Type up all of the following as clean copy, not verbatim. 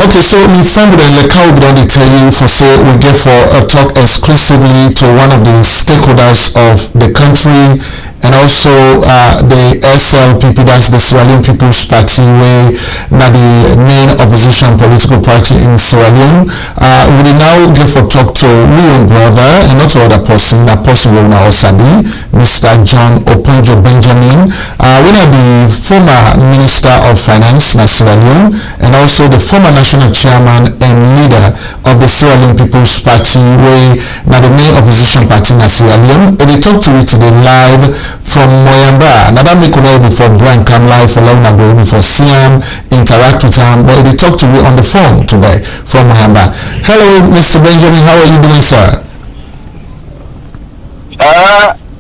Okay, so me friend then like how we don't tell you for say we get for a talk exclusively to one of the stakeholders of the country and also the SLPP, that's the Sierra Leone People's Party, where now the main opposition political party in Sierra Leone. We now get for talk to we own brother and not to other person, that person will now also be Mr. John Oponjo Benjamin. We are the former Minister of Finance in Sierra Leone and also the former national chairman and leader of the Sierra Leone People's Party, where now the main opposition party in Sierra Leone. And they talk to me today live from Moyamba. Now that make you know before Brian come live for long ago before see him, interact with him, but they talk to me on the phone today from Moyamba. Hello, Mr. Benjamin, how are you doing, sir?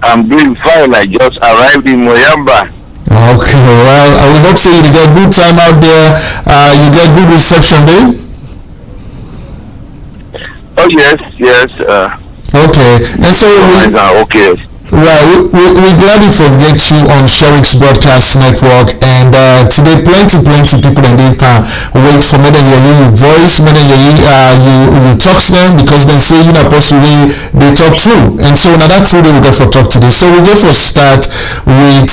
I'm doing fine. I just arrived in Moyamba. Okay, well, I would hope so you get good time out there. You get good reception there? Oh, yes. Okay, and so okay. Right, we're glad we forget you on Sherrick's Broadcast Network, and today plenty people in the wait for me to hear your voice, me to hear you talk to them, because they say you know possibly they talk true, and so now that true they will get for talk today. So we get for start with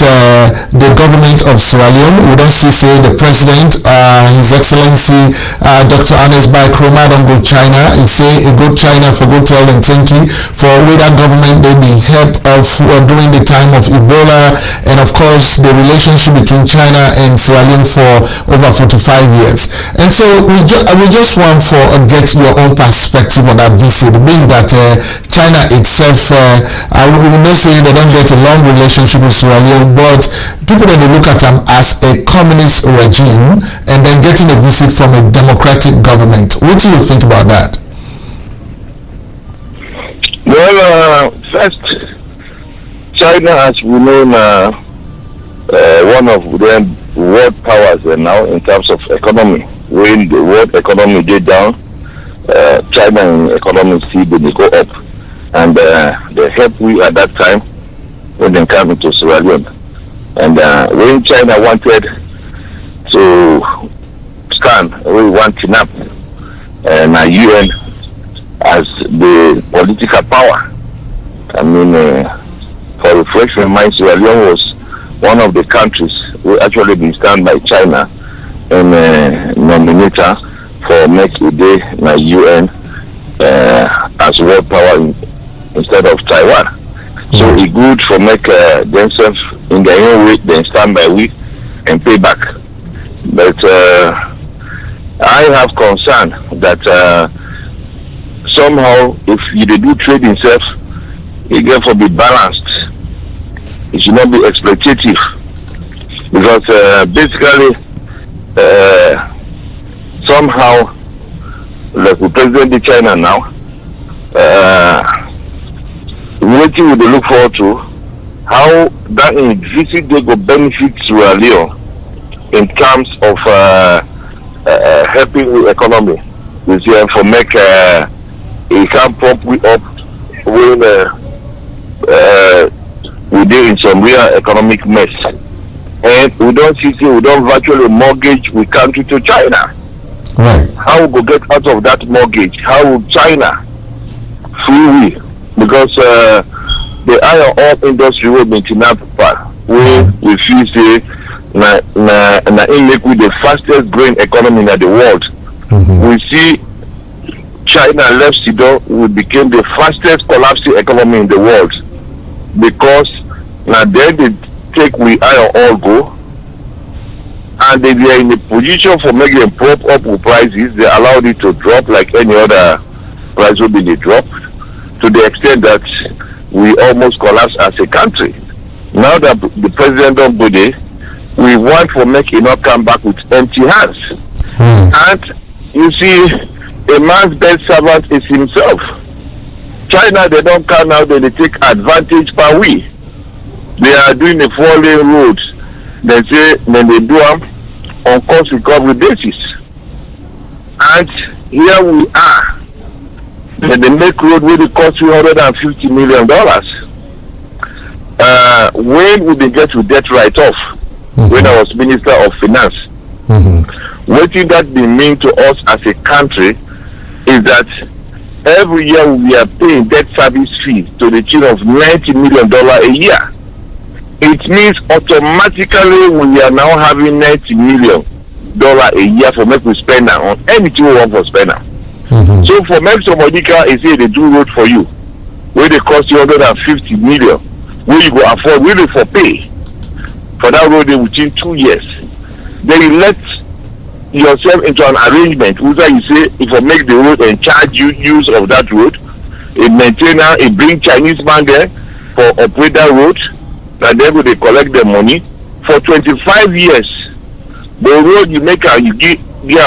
the government of Sierra Leone. We don't say the president, His Excellency Dr. Anes Bai Kroma don't go China. He say a good China for good tell them thank you for with that government they be help of during the time of Ebola, and of course the relationship between China and Sierra Leone for over 45 years. And so we just want for get your own perspective on that visit, being that China itself, we know say they don't get a long relationship with Sierra Leone, but people then they look at them as a communist regime, and then getting a visit from a democratic government. What do you think about that? Well, first, China, as we know, one of the world powers now in terms of economy. When the world economy get down, China economy still didn't go up, and they helped we at that time when they came into Sierra Leone. And when China wanted to stand, we want to nap and UN as the political power. I mean. For refreshment, my Sierra Leone was one of the countries who actually been stand by China and nominator for make a day in the UN as world power instead of Taiwan. So it's good for make themselves in their own way, then stand by we and pay back. But I have concern that somehow if you do trade itself, it get to be balanced. It should not be exploitative, because basically somehow like the president of China now, what we will look forward to how that visit they go benefit Sierra Leone in terms of helping with economy. We see for make it can pump we up when we did in some real economic mess, and we don't virtually mortgage we country to China. Right. How we go get out of that mortgage? How will China free we? Because the iron ore industry will be we feel say na make with the fastest growing economy in the world. We see China left Sudan, we became the fastest collapsing economy in the world, because now they take we iron ore go, and they are in a position for making them prop up with prices. They allowed it to drop like any other price will be the drop, to the extent that we almost collapse as a country. Now that the president don't go there, we want to make it not come back with empty hands. And you see, a man's best servant is himself. China, they don't come now, they take advantage by we. They are doing a 4-lane road. They say when they do them on cost recovery basis. And here we are. They make road where it costs $350 million. When we get to debt write-off, when I was Minister of Finance, What that be mean to us as a country is that every year we are paying debt service fees to the tune of $90 million a year. It means automatically we are now having $90 million a year for make we spend on anything we want for spend. So for make somebody can say they do road for you, where they cost you $150 million, where you go afford really for pay for that road within 2 years. Then you let yourself into an arrangement where you say if I make the road and charge you use of that road, a maintainer, a bring Chinese man there for operate that road, and then they collect the money for 25 years. The road you make you give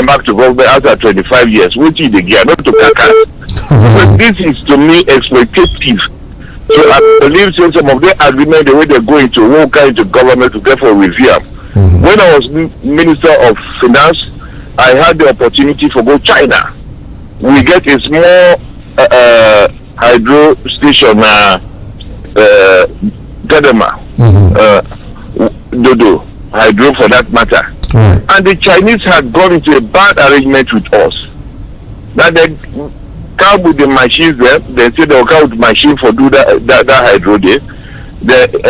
back to government after 25 years, which is the gear, not to kaka. So this is to me exploitative. So I believe so some of the agreement the way they go into won't come into government to get for review. When I was Minister of Finance, I had the opportunity to go China. We get a small hydro station, Gadama, Dodo, hydro for that matter. And the Chinese had gone into a bad arrangement with us. Now they come with the machines there, they say they'll come with machine for do that hydro there.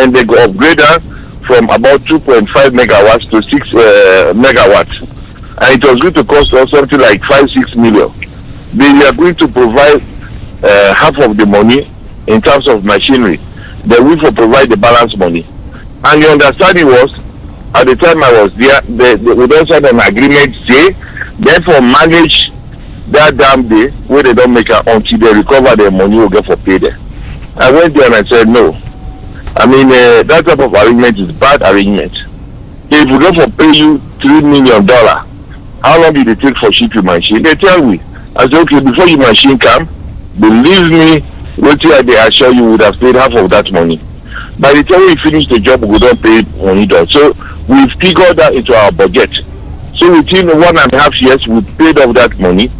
And they go upgrade that from about 2.5 megawatts to 6 megawatts. And it was going to cost us something like 5-6 million. They are going to provide half of the money in terms of machinery. Then we will provide the balance money. And the understanding was, at the time I was there, we also had an agreement say, therefore manage that damn day where they don't make it until they recover their money will get for pay there. I went there and I said no. I mean that type of arrangement is bad arrangement. If we go for pay you $3 million, how long did it take for ship your machine? They tell me. I said okay, before your machine come, believe me, what they assure you would have paid half of that money. By the time we finish the job, we don't pay money done. So we figured that into our budget. So within 1.5 years, we paid off that money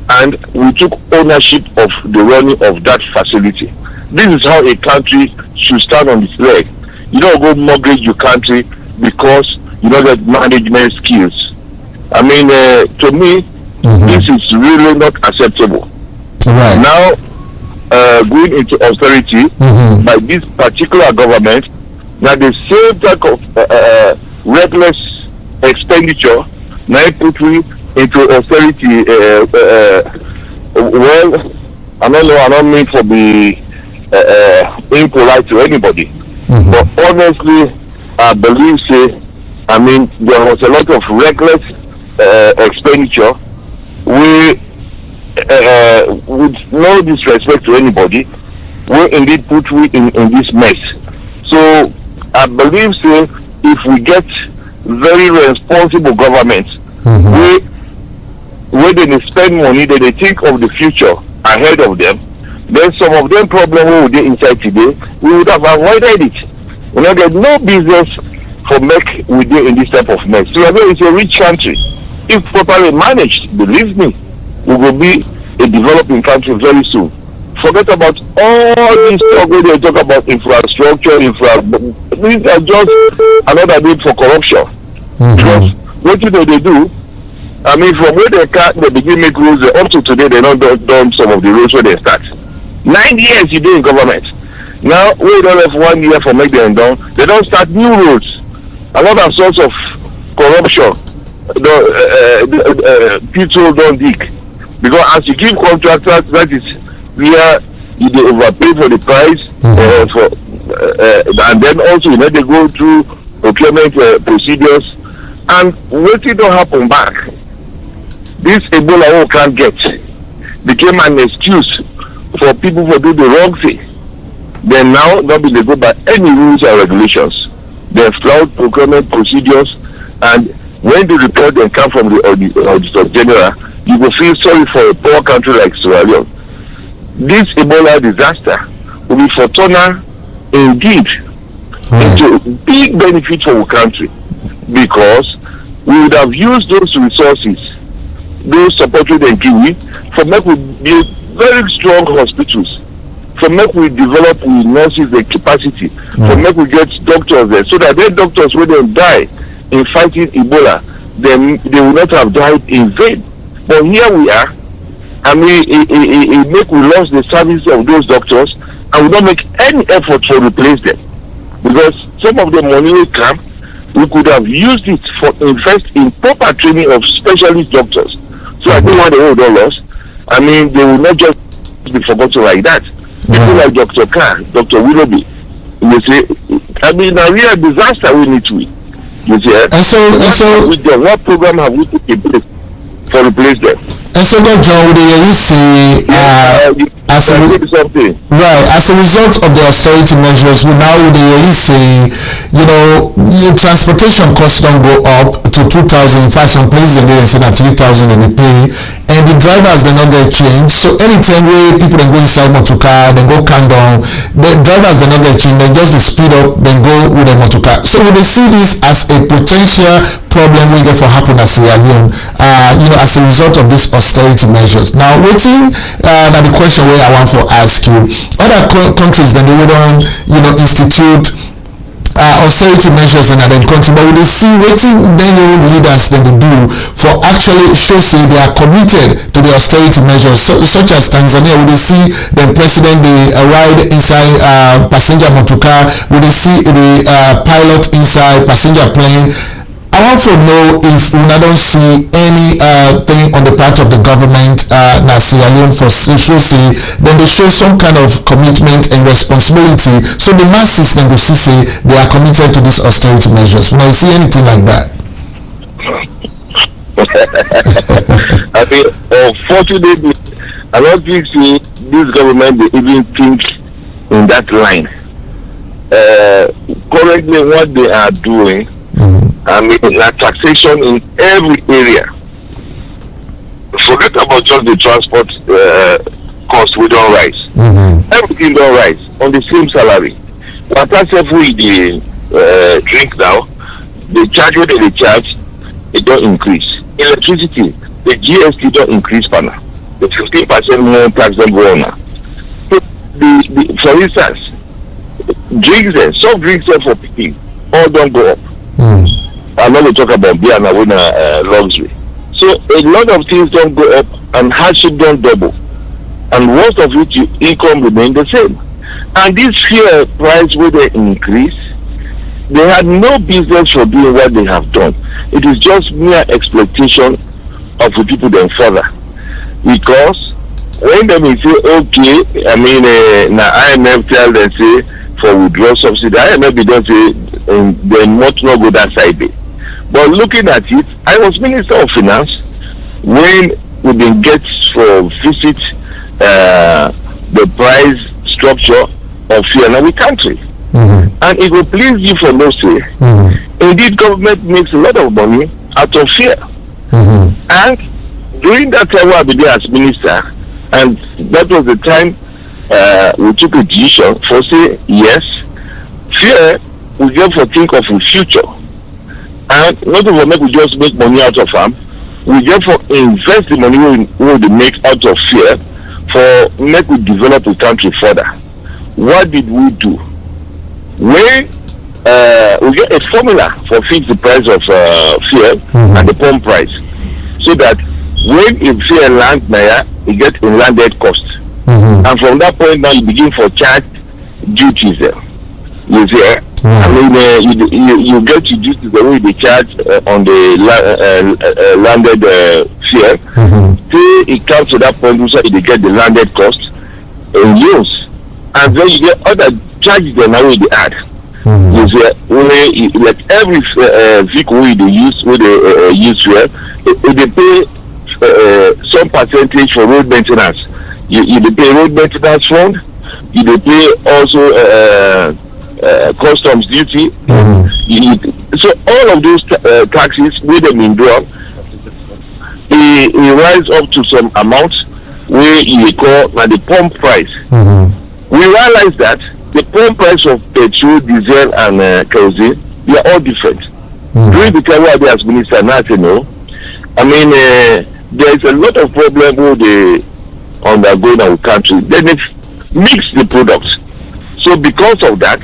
and we took ownership of the running of that facility. This is how a country should stand on its leg. You don't go mortgage your country because you don't get management skills. I mean, to me, this is really not acceptable. Right. Now, going into austerity by this particular government, now the same type of reckless expenditure now put me into austerity. Well, I don't know, I don't mean to be impolite to anybody, but honestly, I believe, I mean, there was a lot of reckless expenditure. With no disrespect to anybody, we indeed put we in this mess. So I believe if we get very responsible governments, where they spend money, that they think of the future ahead of them, then some of them problems we would inside today, we would have avoided it. We not get no business for make we do in this type of mess. So it's a rich country. If properly managed, believe me, we will be a developing country very soon. Forget about all this talk where they talk about infrastructure, these are just another name for corruption. Because what they do, I mean, from where they begin make rules, up to today they not done some of the rules where they start. 9 years you do in government. Now we don't have 1 year for make them done. They don't start new rules. Another source of corruption. People don't dig. Because as you give contractors, that is where you overpay for the price, and then also they go through procurement procedures, and what don't happen back. This Ebola who can't get became an excuse for people to do the wrong thing. Then now nobody go by any rules or regulations. They flout procurement procedures, and when the report then come from the Auditor General, you will feel sorry for a poor country like Sierra Leone. This Ebola disaster will be fortuna indeed into big benefit for our country, because we would have used those resources, those supported and Kiwi, for make we build very strong hospitals, for make we develop with nurses the capacity, for make we get doctors there, so that their doctors when they die in fighting Ebola, then they would not have died in vain. But here we are. I mean, it make we lost the service of those doctors, and we don't make any effort to replace them, because some of the money we come, we could have used it for invest in proper training of specialist doctors. So I think what they would have lost. I mean, they will not just be forgotten like that. People like Dr. Carr, Dr. Willoughby, you see, I mean, a real disaster we need to. You see, what program have we put in place to replace them? And so, John, would you say, as a result of the austerity measures, we now would you say, your transportation costs don't go up to 2,000. In fact, some places they say that 3,000 they pay, and the drivers they not get changed. So anytime where people they go inside motorcar, they go calm down, the drivers they not get changed, they just speed up, then go with the motorcar. So would they see this as a potential problem we get for happen at Sierra Leone, as a result of this austerity measures? Now, waiting, now the question where I want to ask you, other countries then they would institute austerity measures in their country, but we see waiting then leaders then they do for actually show say they are committed to the austerity measures, such as Tanzania. We see the president they ride inside passenger motorcar, we see the pilot inside passenger plane. I want to know if we don't see any thing on the part of the government na Sierra Leone for show say then they show some kind of commitment and responsibility, so the masses then go see say they are committed to these austerity measures. We don't see anything like that. I mean, unfortunately, I don't think so this government they even think in that line. Currently, what they are doing, I mean, like taxation in every area. Forget about just the transport cost, we don't rise. Everything don't rise on the same salary. What I say we drink now, the charge what they charge, it don't increase. Electricity, the GST don't increase for now. The 15% more tax don't go on now. So for instance, drinks, soft drinks for people, all don't go up. I'm not going to talk about beer and luxury. So a lot of things don't go up and hardship don't double. And most of it, your income remain the same. And this fuel price where they increase, they had no business for doing what they have done. It is just mere exploitation of the people then further. Because when they may say, okay, I mean, now IMF tell them say for withdrawal subsidy, IMF don't say they must not go that side there. But looking at it, I was Minister of Finance when we been get for visit the price structure of fuel in our country. And it will please you for no say. Indeed, government makes a lot of money out of fuel. And during that time I was there as minister, and that was the time we took a decision for say, yes, fuel we get for think of the future. And not to make we just make money out of them, we just for invest the money we make out of fear for make we develop the country further. What did we do? We get a formula for fix the price of fuel and the pump price, so that when a fuel land now, you get a landed cost, and from that point now you begin for charge duties there. You see, I mean, you get your duties the way they charge on the landed fuel. Till it comes to that point, so you get the landed cost in use, and then you get other charges that now they add. You see, like every vehicle they use, where they use fuel, they pay some percentage for road maintenance. You pay road maintenance fund. You pay also customs duty. So all of those taxes, where they been drawn, it rise up to some amount where you call the pump price. We realize that the pump price of petrol, diesel, and kerosene, they are all different. During the time where they as minister, now I know, I mean, there is a lot of problem with the undergoing our country. Then they mix the products. So because of that,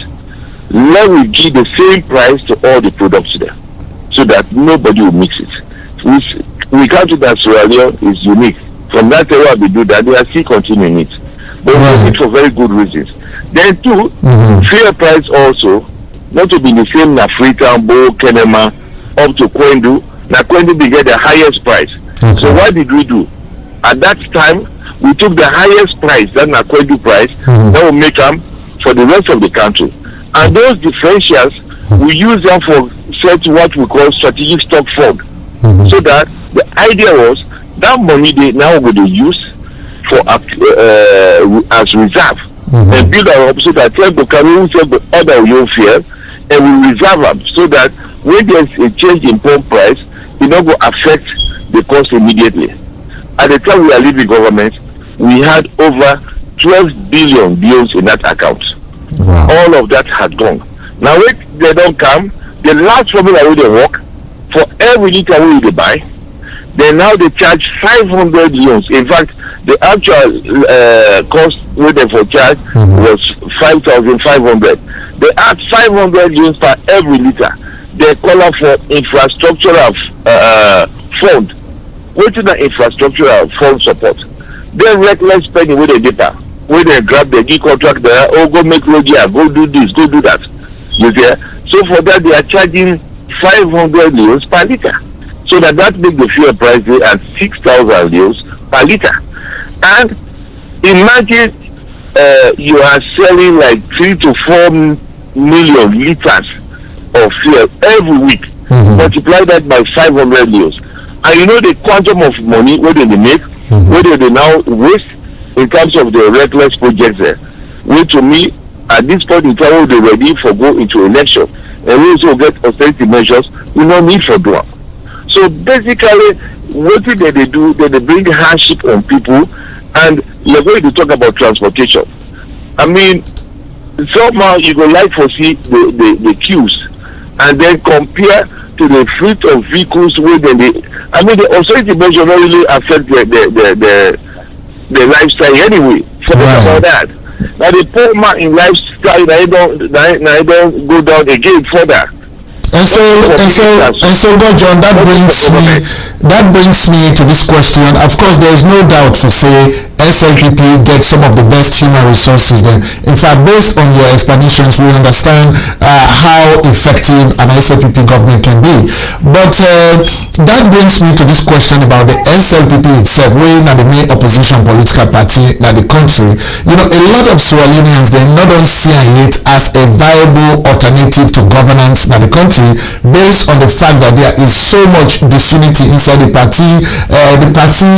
let we give the same price to all the products there, so that nobody will mix it. we count it as Sierra Leone is unique. From that era we do that, they are still continuing it. But we do it for very good reasons. Then two, fair price also, not to be the same na Freetown, Bo, Kenema, up to Kwendu. Now Kwendu they get the highest price. Okay. So what did we do? At that time, we took the highest price, that na Kwendu price, that will make them for the rest of the country. And those differentials, we use them for set what we call strategic stock fund. So that the idea was that money they now going to use for as reserve and build our up so that the Cameroon the other will fear and we reserve them so that when there's a change in pump price, it not go affect the cost immediately. At the time we are leaving government, we had over 12 billion bills in that account. Wow. All of that had gone. Now when they don't come, the last formula will they work for every liter we they buy. Then now they charge 500 euros. In fact, the actual cost with them for charge was 5,500. They add 500 euros per every liter. They call up for infrastructural fund. What is the infrastructural fund support? They reckless spending with the data. When they grab the key contract there, oh go make road here, go do this, go do that. You see? So for that they are charging 500 euros per liter. So that makes the fuel price at 6,000 euros per liter. And imagine you are selling like 3 to 4 million liters of fuel every week. Multiply that by 500 euros. And you know the quantum of money where they make, where they now waste in terms of the reckless projects there. Which to me, at this point in time, they're ready for go into election. And we also get austerity measures, we no need for doing. So basically, what did they do? They bring hardship on people, and you're going to talk about transportation. I mean, somehow you go like for see the queues, and then compare to the fleet of vehicles where they. I mean, the austerity measure not really affect the lifestyle anyway. Forget about that. Now the poor man in lifestyle, they don't go down again further. And so, God, John, that brings me to this question. Of course, there is no doubt to say SLPP gets some of the best human resources there. In fact, based on your explanations, we understand how effective an SLPP government can be. But that brings me to this question about the SLPP itself, we're not the main opposition political party in the country. You know, a lot of Sierra Leoneans, they not only see it as a viable alternative to governance in the country, based on the fact that there is so much disunity inside the party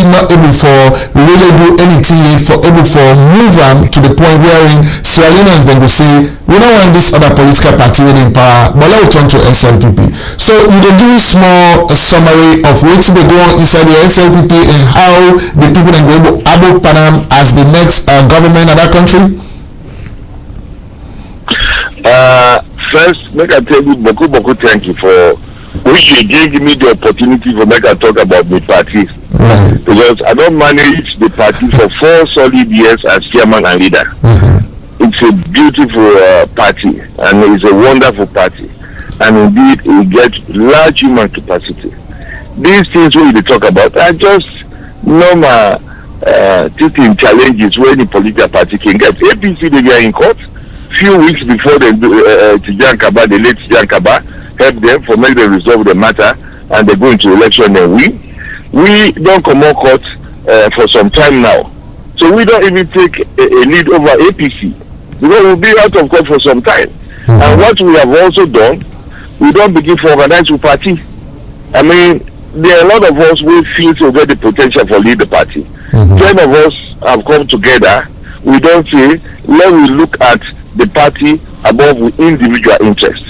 not able for really do anything yet for able for move to the point wherein Sierra Leoneans then will say we don't want this other political party in power, but let's turn to SLPP. So you can give me small summary of what they go on inside the SLPP and how the people then go able Panam as the next government of that country. First, make I tell you, Boku, thank you for which you gave me the opportunity for make I talk about my party. Because I don't manage the party for 4 solid years as chairman and leader. It's a beautiful party and it's a wonderful party. And indeed, it gets large human capacity. These things we talk about are just normal teaching challenges where the political party can get. APC, they are in court. Few weeks before the late Tijan Kaba help them for make them resolve the matter and they go into election and win. We don't come on court for some time now. So we don't even take a lead over APC because we'll be out of court for some time. And what we have also done, we don't begin to organize a party. I mean, there are a lot of us who feel to get the potential for lead the party. 10 of us have come together. We don't say, let me look at the party above with individual interest,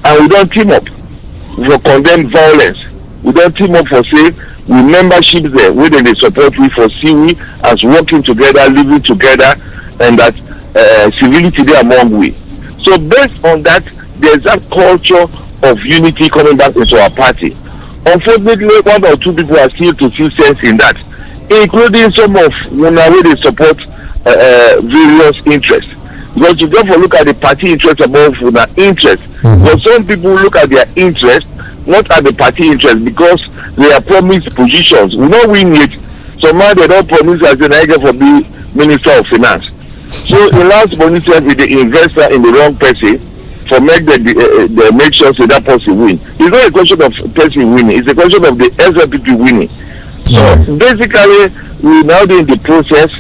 and we don't team up for condemn violence. We don't team up for say we membership there where they support we for see we as working together, living together, and that civility there among we. So based on that, there's that culture of unity coming back into our party. Unfortunately, 1 or 2 people are still to see sense in that, including some of where they support various interests. Because you therefore look at the party interest above the interest. But some people look at their interest not at the party interest, because they are promised positions. We don't win it. So now they don't promise as an idea for the Minister of Finance. So in last money with the investor in the wrong person for make the make sure so that person win. It's not a question of person winning, it's a question of the SLPP winning. So basically we now in the process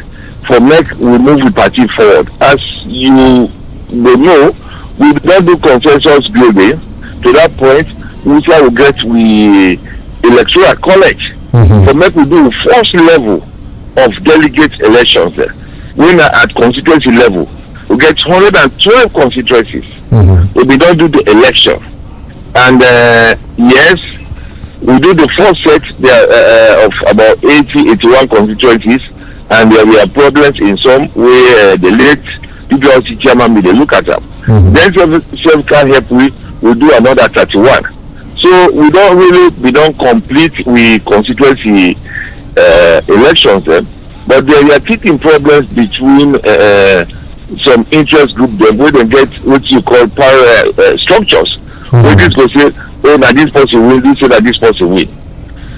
for make we move the party forward. As you know, we don't do consensus building. To that point, we will get we electoral college for make we do first level of delegate elections there. We are at constituency level. We get 112 constituencies. We don't do the election. And yes, we do the first set there, of about 81 constituencies, and there were problems in some where the late PPLC chairman made a look at them. Then self can help we do another 31. So we don't complete we constituency elections then. But there are teething problems between some interest group them where they get what you call power structures. Where this go say, oh, now this person win, this say that this person win.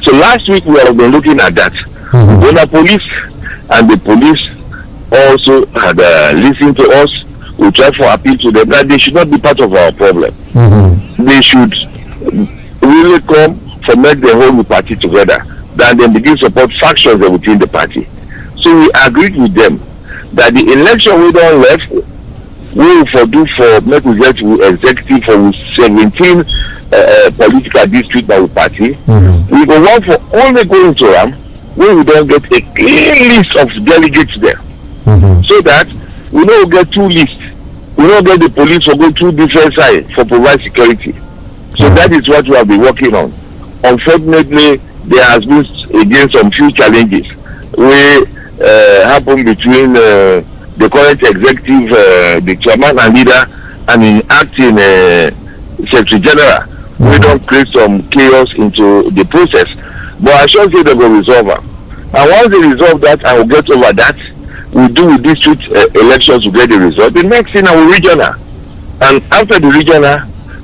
So last week we have been looking at that. When the police and the police also had listened to us, we try for appeal to them that they should not be part of our problem. They should really come for make the whole party together, then they begin support factions within the party. So we agreed with them that the election we don't left, we will for do for make we get executive for 17 political district by the party. We go one for only going to them when we don't get a clean list of delegates there. So that we don't get two lists. We don't get the police for go two different sides for provide security. So that is what we have been working on. Unfortunately, there has been again some few challenges where happen between the current executive, the chairman and leader, and in acting secretary general. We don't create some chaos into the process. But I should say they will resolve it. And once they resolve that, I will get over that. We do with district elections to get the result. The next thing I will regional. And after the regional,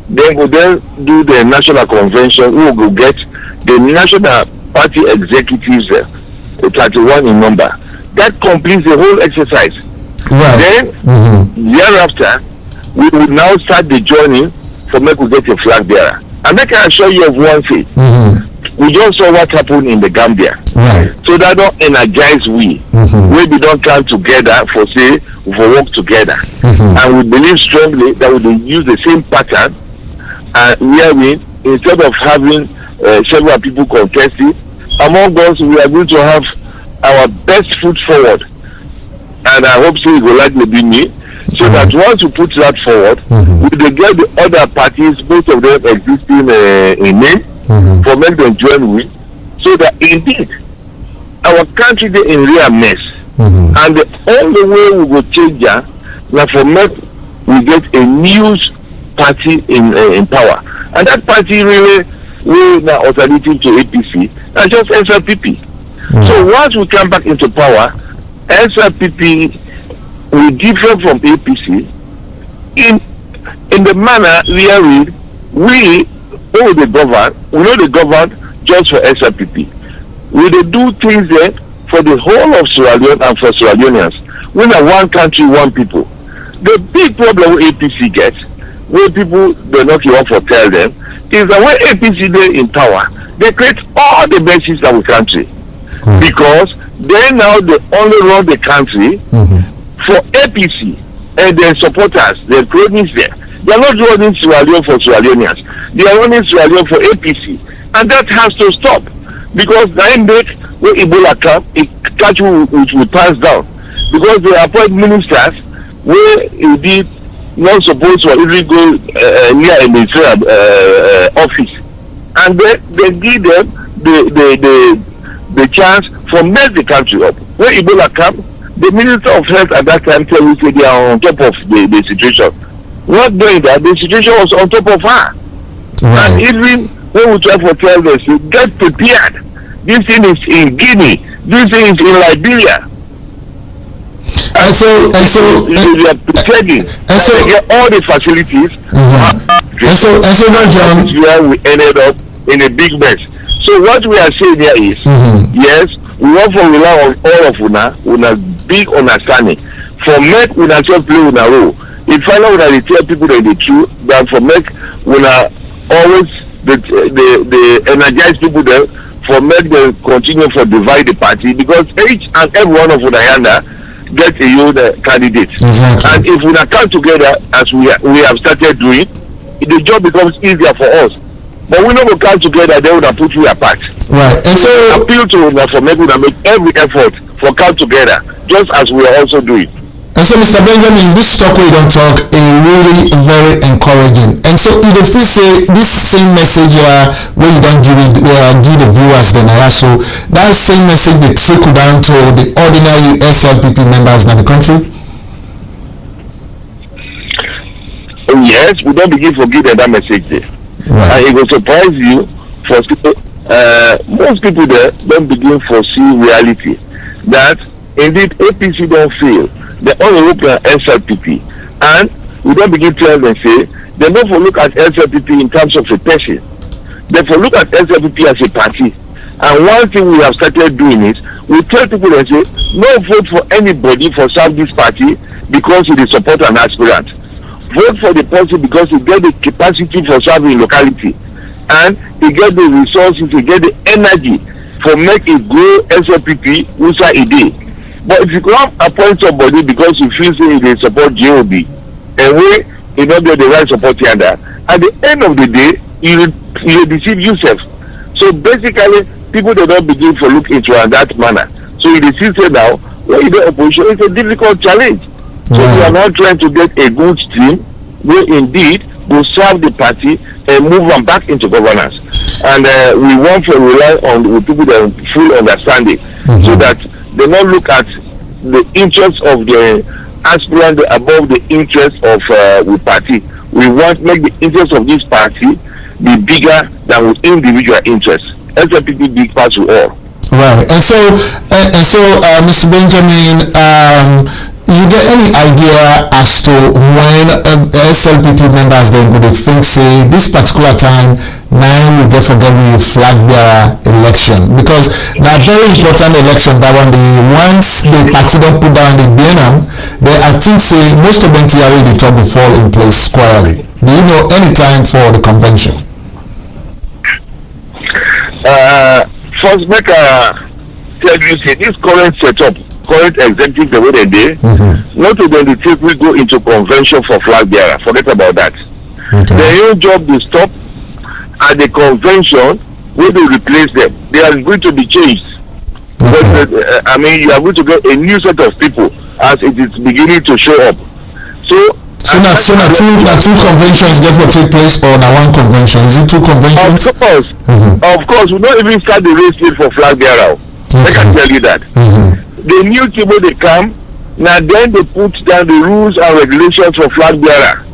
then we'll then do the national convention. We will get the national party executives 31 in number. That completes the whole exercise. Then thereafter we will now start the journey for make we get a flag bearer. And I can assure you of one thing. We just saw what happened in the Gambia. So that don't energize we. We don't come together for say for work together. And we believe strongly that we will use the same pattern where we, instead of having several people contesting, among us we are going to have our best foot forward. And I hope so it will likely be me. So that once we put that forward, we will get the other parties, both of them existing in name, for make them join with, so that indeed our country is in real mess. And the only way we will change that now for make we get a new party in power. And that party really will now alternative to APC, that's just SLPP. So once we come back into power, SLPP will differ from APC in the manner where we know the govern just for SLPP. We do things there for the whole of Sierra Leone and for Sierra Leoneans. We are one country, one people. The big problem with APC gets, where people do not want to tell them, is that when APC they in power, they create all the bases of the country. Because they now they only run the country for APC and their supporters, their cronies there. They are not running Sierra Leone for Sierra Leoneans. They are running Sierra Leone for APC. And that has to stop. Because they make when Ebola come, it catch which will pass down. Because they appoint ministers where it did not supposed to really go near a ministerial office. And they give them the chance for make the country up. When Ebola come, the Minister of Health at that time tell us they are on top of the situation. Not doing that, the situation was on top of her. And even when we try to tell them, get prepared. This thing is in Guinea. This thing is in Liberia. They are pretending and so they get all the facilities. and so John, This is where we ended up in a big mess. So what we are saying here is, yes, we want to rely on all of una big understanding. For make una just play una role. If final una dey tell people that the truth, that for make una always the energize people there, for make them continue for divide the party, because each and every one of una yanda get a own candidate. Exactly. And if we come together as we have started doing, the job becomes easier for us. But we don't come together, then we put you apart. Right. And so appeal to una for make every effort for come together, just as we are also doing. And so, Mr. Benjamin, this talk we don't talk is really very encouraging. And so, if you say this same message where you don't give the viewers then so that same message they trickle down to the ordinary SLPP members in the country. Yes, we don't begin forgetting that message there. Right. And it will surprise you for people. Most people there don't begin foresee reality that indeed APC don't fail. They only look at SLPP, and we don't begin to tell them say they don't look at SLPP in terms of a person. They look at SLPP as a party. And one thing we have started doing is we tell people that say no vote for anybody for serve this party because he support an aspirant. Vote for the person because he get the capacity for serving locality, and he get the resources, he get the energy for make it grow SLPP inside a day. But if you can't appoint somebody because you feel say they support JOB, and you don't get the right support here, at the end of the day, you deceive yourself. So basically, people they don't begin to look into that manner. So you see say now, when you do opposition, it's a difficult challenge. So we are now trying to get a good team where indeed will serve the party and move them back into governance. And we want to rely on the people that have full understanding, so that they not look at the interests of the aspirant above the interest of the party. We want to make the interest of this party be bigger than with individual interests. SLPP big part to all. Right. And so Mr. Benjamin, you get any idea as to when SLPP members then would think say this particular time now we get forget we flag bearer election, because now very important election that one once the party don't put down the banner, they I think say most of them already talk will fall in place squarely. Do you know any time for the convention? First make tell you say this current setup, current executive the way they did, not to then the people go into convention for flag bearer. Forget about that. Their own job is stop at the convention where they replace them. They are going to be changed. But, you are going to get a new set of people as it is beginning to show up. So now two conventions get to take place, or now one convention? Is it two conventions? Of course, we don't even start the race yet for flag bearer. I can tell you that. The new people they come, now then they put down the rules and regulations for flag bearer.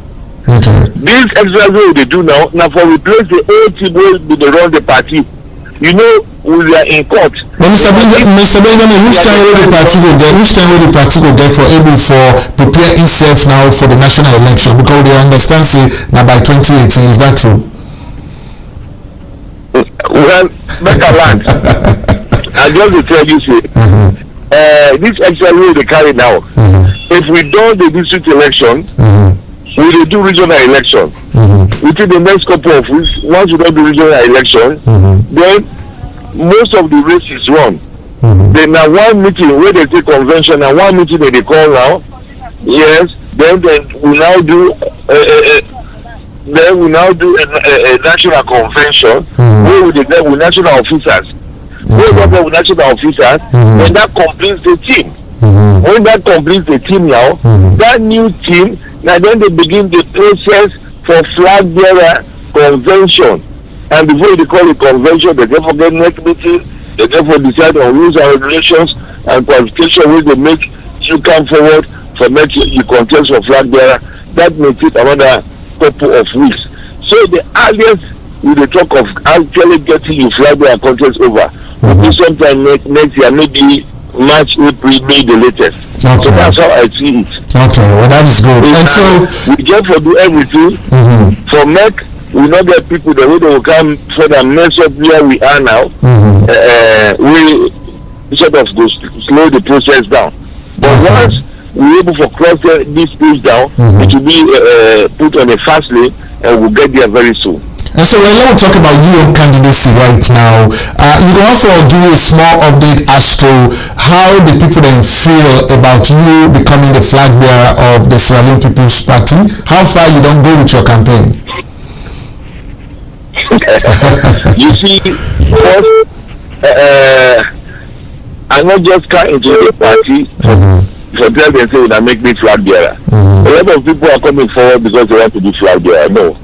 This exercise they do now for replace the old people they run the party. You know, we are in court. But Mr. Benjamin, which time will the party go get for able for prepare itself now for the national election, because they understand say now by 2018, is that true? Well, make a land. I just tell you say this exercise they carry now. If we don't the district election, we will do regional election. Within the next couple of weeks, once we don't do regional election, then most of the race is run. Then now one meeting where they take convention and one meeting that they call now, yes, then we now do a national convention where we get with national officers. With national officers, then that completes the team. When that completes the team now, that new team, now then they begin the process for flag bearer convention. And before they call it convention, they therefore get next meeting, they therefore decide on rules and regulations and qualification where they make you come forward for make you contest for flag bearer. That may take another couple of weeks. So the earliest we will talk of actually getting your flag bearer contest over will be sometime next year, maybe March, April, May the latest. So that's how I see it. Okay, well that is good. And so we just for do everything for make we not get people the way they will come further mess up where we are now. We sort of go slow the process down. But once we're able to cross this stage down, it will be put on a fast lane and we'll get there very soon. And so when you talk about your candidacy right now, you can also do a small update as to how the people then feel about you becoming the flag bearer of the Sierra Leone People's Party. How far you don't go with your campaign? You see, first, I'm not just coming into the party for them and say that make me flag bearer. A lot of people are coming forward because they want to be flag bearer. No.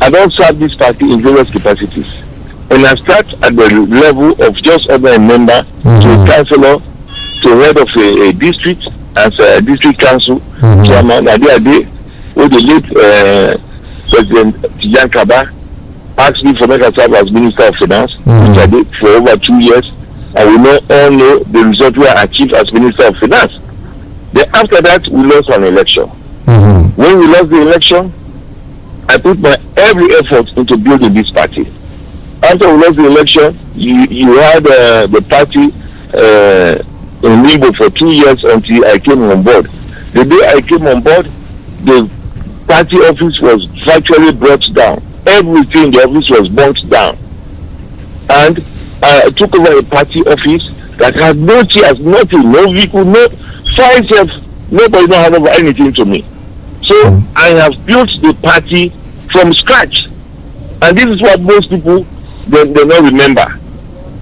I don't serve this party in various capacities. And I start at the level of just other a member to a councillor to head of a district as a district council chairman. At the day, when the late President Tijan Kaba asked me for me to serve as Minister of Finance, which I did for over 2 years, and we all know the result we achieved as Minister of Finance. Then after that, we lost an election. When we lost the election, I put my every effort into building this party. After we lost the election, you had the party in limbo for 2 years until I came on board. The day I came on board, the party office was virtually brought down. Everything in the office was burnt down. And I took over a party office that had no chairs, nothing, no vehicle, no five, nobody don't hand over anything to me. So I have built the party from scratch. And this is what most people they don't remember.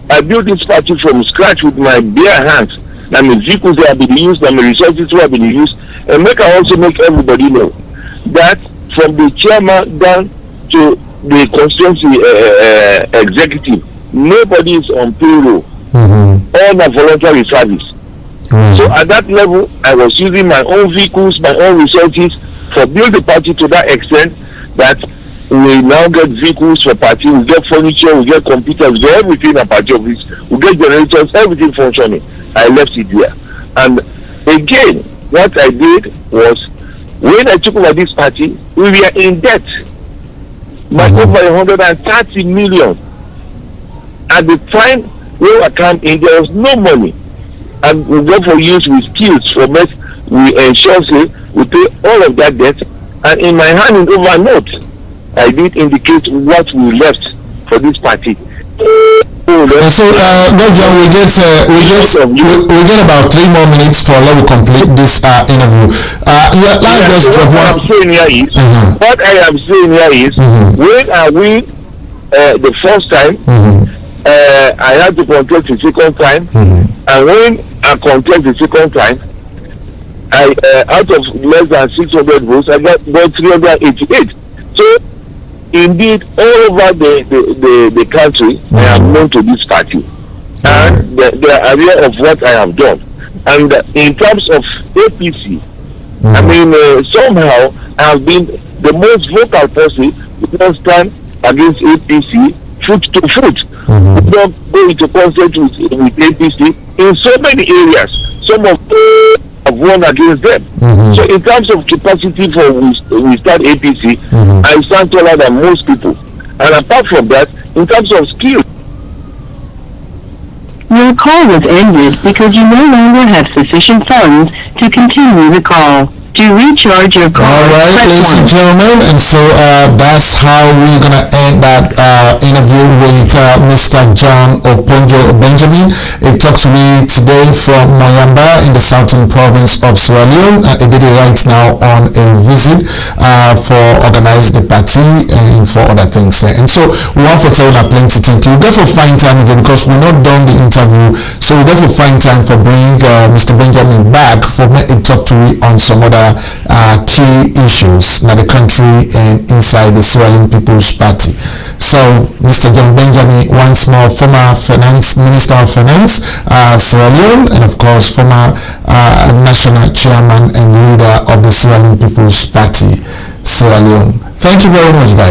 I built this party from scratch with my bare hands. I mean, vehicles that have been used, I mean, resources that have been used. And I also make everybody know that from the chairman down to the constituency executive, nobody is on payroll. All my voluntary service. So at that level, I was using my own vehicles, my own resources for build the party to that extent that we now get vehicles for party, we get furniture, we get computers, we get everything in a party office, we get generators, everything functioning. I left it there. And again, what I did was, when I took over this party, we were in debt by over 130 million. At the time when I came in, there was no money. And we therefore use with skills from it, we ensure say we pay all of that debt. And in my hand in overnote, I did indicate what we left for this party. So, John, we get about 3 more minutes for let we complete this interview. Let just drop one. What I am saying here is, when I win the first time, I had to contest the second time, and when I contest the second time, I out of less than 600 votes, I got 388. So, indeed, all over the country, I am known to this party, and they are aware of what I have done. And in terms of APC, I mean, somehow I have been the most vocal person who can stand against APC foot to foot. We don't go into concert with APC in so many areas. Some of them have won against them. So in terms of capacity for we start APC, I stand taller than most people. And apart from that, in terms of skill, your call was ended because you no longer have sufficient funds to continue the call. To recharge your call. Alright, ladies and gentlemen, and so that's how we're gonna end that interview with Mr. John Oponjo Benjamin. He talked to me today from Moyamba in the southern province of Sierra Leone. He did it right now on a visit for organize the party and for other things. And so we want to tell you plenty thank you. We got to find time again because we're not done the interview. So we got to find time for bringing Mr. Benjamin back for me to talk to me on some other key issues in the country and inside the Sierra Leone People's Party. So, Mr. John Benjamin, once more, former Minister of Finance, Sierra Leone, and of course, former national chairman and leader of the Sierra Leone People's Party, Sierra Leone. Thank you very much, guys.